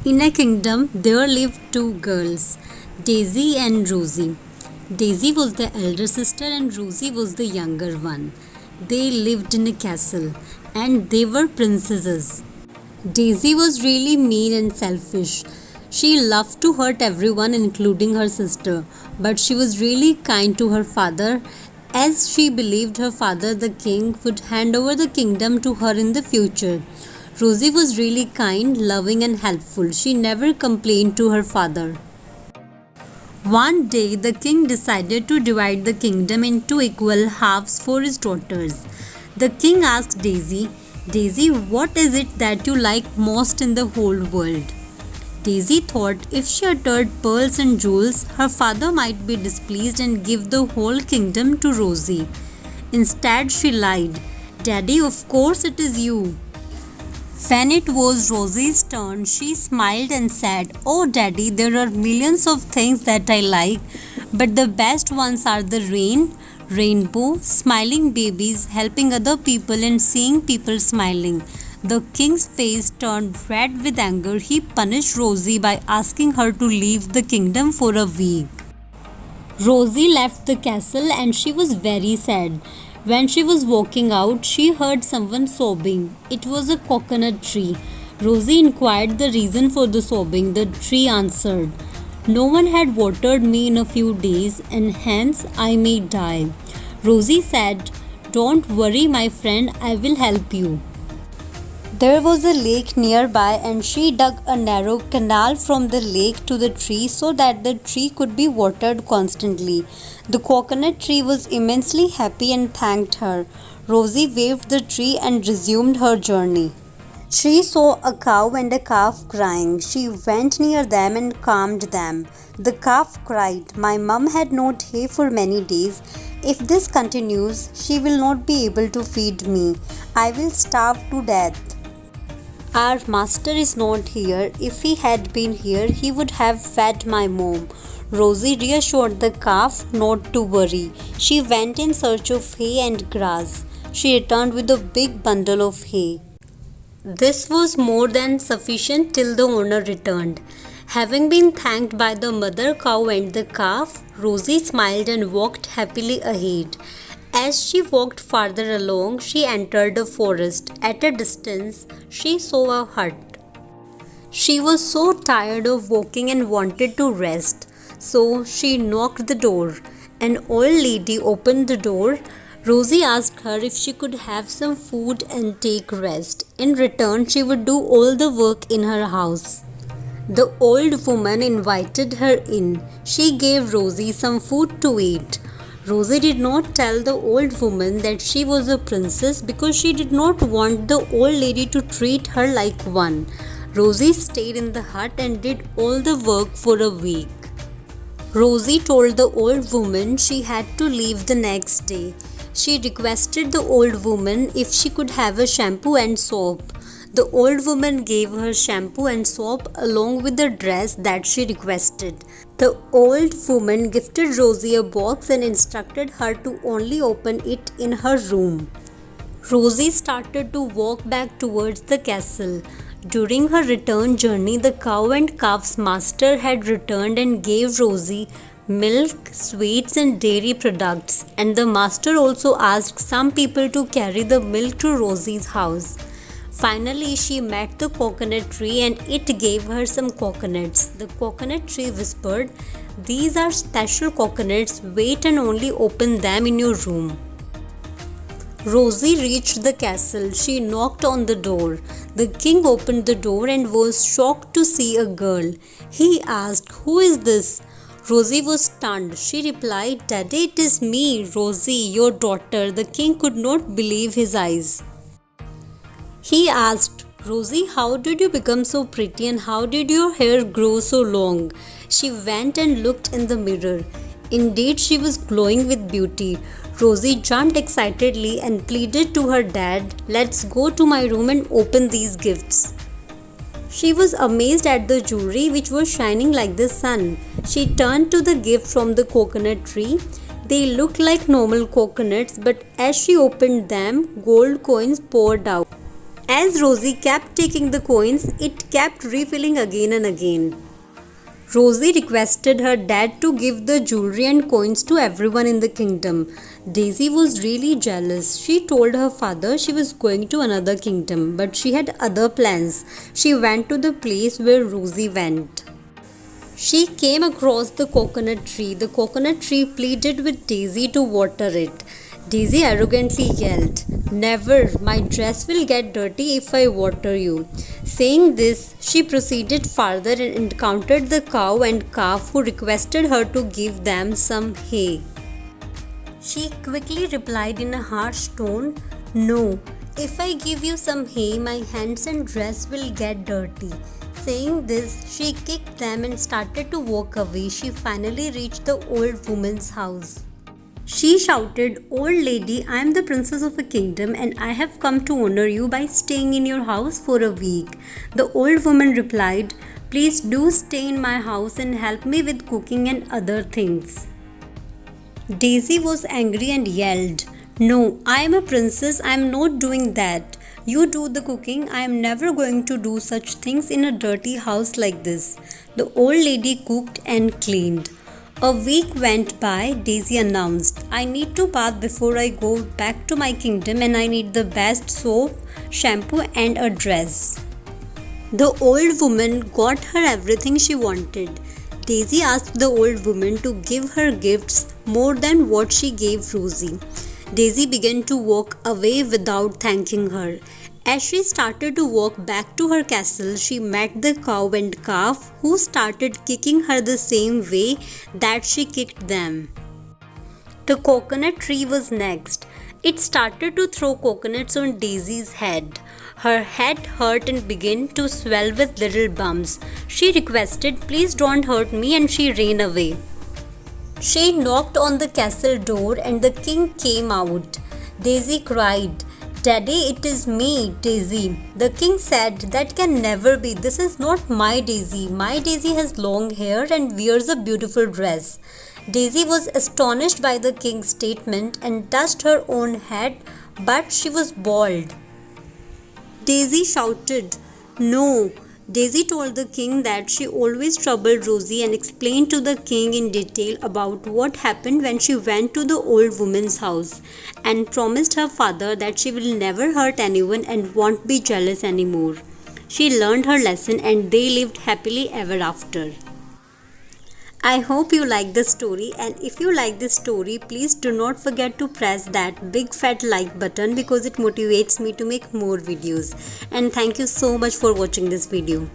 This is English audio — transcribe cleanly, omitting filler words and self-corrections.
In a kingdom, there lived two girls, Daisy and Rosie. Daisy was the elder sister and Rosie was the younger one. They lived in a castle and they were princesses. Daisy was really mean and selfish. She loved to hurt everyone, including her sister, but she was really kind to her father as she believed her father, the king, would hand over the kingdom to her in the future. Rosie was really kind, loving, and helpful. She never complained to her father. One day, the king decided to divide the kingdom into equal halves for his daughters. The king asked Daisy, Daisy, what is it that you like most in the whole world? Daisy thought if she uttered pearls and jewels, her father might be displeased and give the whole kingdom to Rosie. Instead, she lied. Daddy, of course it is you. When it was Rosie's turn, she smiled and said, Oh daddy, there are millions of things that I like, but the best ones are the rain, rainbow, smiling babies, helping other people and seeing people smiling. The king's face turned red with anger. He punished Rosie by asking her to leave the kingdom for a week. Rosie left the castle and she was very sad. When she was walking out, she heard someone sobbing. It was a coconut tree. Rosie inquired the reason for the sobbing. The tree answered, No one had watered me in a few days, and hence I may die. Rosie said, Don't worry, my friend, I will help you. There was a lake nearby, and she dug a narrow canal from the lake to the tree so that the tree could be watered constantly. The coconut tree was immensely happy and thanked her. Rosie waved the tree and resumed her journey. She saw a cow and a calf crying. She went near them and calmed them. The calf cried, My mum had not hay for many days. If this continues, she will not be able to feed me. I will starve to death. Our master is not here. If he had been here, he would have fed my mom. Rosie reassured the calf not to worry. She went in search of hay and grass. She returned with a big bundle of hay. This was more than sufficient till the owner returned. Having been thanked by the mother cow and the calf, Rosie smiled and walked happily ahead. As she walked farther along, she entered a forest. At a distance, she saw a hut. She was so tired of walking and wanted to rest, so she knocked the door. An old lady opened the door. Rosie asked her if she could have some food and take rest. In return, she would do all the work in her house. The old woman invited her in. She gave Rosie some food to eat. Rosie did not tell the old woman that she was a princess because she did not want the old lady to treat her like one. Rosie stayed in the hut and did all the work for a week. Rosie told the old woman she had to leave the next day. She requested the old woman if she could have a shampoo and soap. The old woman gave her shampoo and soap along with the dress that she requested. The old woman gifted Rosie a box and instructed her to only open it in her room. Rosie started to walk back towards the castle. During her return journey, the cow and calf's master had returned and gave Rosie milk, sweets and dairy products, and the master also asked some people to carry the milk to Rosie's house. Finally, she met the coconut tree and it gave her some coconuts. The coconut tree whispered, These are special coconuts, wait and only open them in your room. Rosie reached the castle. She knocked on the door. The king opened the door and was shocked to see a girl. He asked, Who is this? Rosie was stunned. She replied, Daddy, it is me, Rosie, your daughter. The king could not believe his eyes. He asked, Rosie, how did you become so pretty and how did your hair grow so long? She went and looked in the mirror. Indeed, she was glowing with beauty. Rosie jumped excitedly and pleaded to her dad, Let's go to my room and open these gifts. She was amazed at the jewelry which was shining like the sun. She turned to the gift from the coconut tree. They looked like normal coconuts, but as she opened them, gold coins poured out. As Rosie kept taking the coins, it kept refilling again and again. Rosie requested her dad to give the jewelry and coins to everyone in the kingdom. Daisy was really jealous. She told her father she was going to another kingdom, but she had other plans. She went to the place where Rosie went. She came across the coconut tree. The coconut tree pleaded with Daisy to water it. Daisy arrogantly yelled, "Never! My dress will get dirty if I water you." Saying this, she proceeded farther and encountered the cow and calf who requested her to give them some hay. She quickly replied in a harsh tone, "No, if I give you some hay, my hands and dress will get dirty." Saying this, she kicked them and started to walk away. She finally reached the old woman's house. She shouted, "Old lady, I am the princess of a kingdom and I have come to honor you by staying in your house for a week." The old woman replied, "Please do stay in my house and help me with cooking and other things." Daisy was angry and yelled, "No, I am a princess. I am not doing that. You do the cooking. I am never going to do such things in a dirty house like this." The old lady cooked and cleaned. A week went by. Daisy announced, "I need to bath before I go back to my kingdom and I need the best soap, shampoo and a dress." The old woman got her everything she wanted. Daisy asked the old woman to give her gifts more than what she gave Rosie. Daisy began to walk away without thanking her. As she started to walk back to her castle, she met the cow and calf who started kicking her the same way that she kicked them. The coconut tree was next. It started to throw coconuts on Daisy's head. Her head hurt and began to swell with little bumps. She requested, "Please don't hurt me," and she ran away. She knocked on the castle door and the king came out. Daisy cried, "Daddy, it is me, Daisy." The king said, "That can never be. This is not my Daisy. My Daisy has long hair and wears a beautiful dress." Daisy was astonished by the king's statement and touched her own head, but she was bald. Daisy shouted, "No." Daisy told the king that she always troubled Rosie and explained to the king in detail about what happened when she went to the old woman's house, and promised her father that she will never hurt anyone and won't be jealous anymore. She learned her lesson and they lived happily ever after. I hope you like the story, and if you like this story, please do not forget to press that big fat like button because it motivates me to make more videos. And thank you so much for watching this video.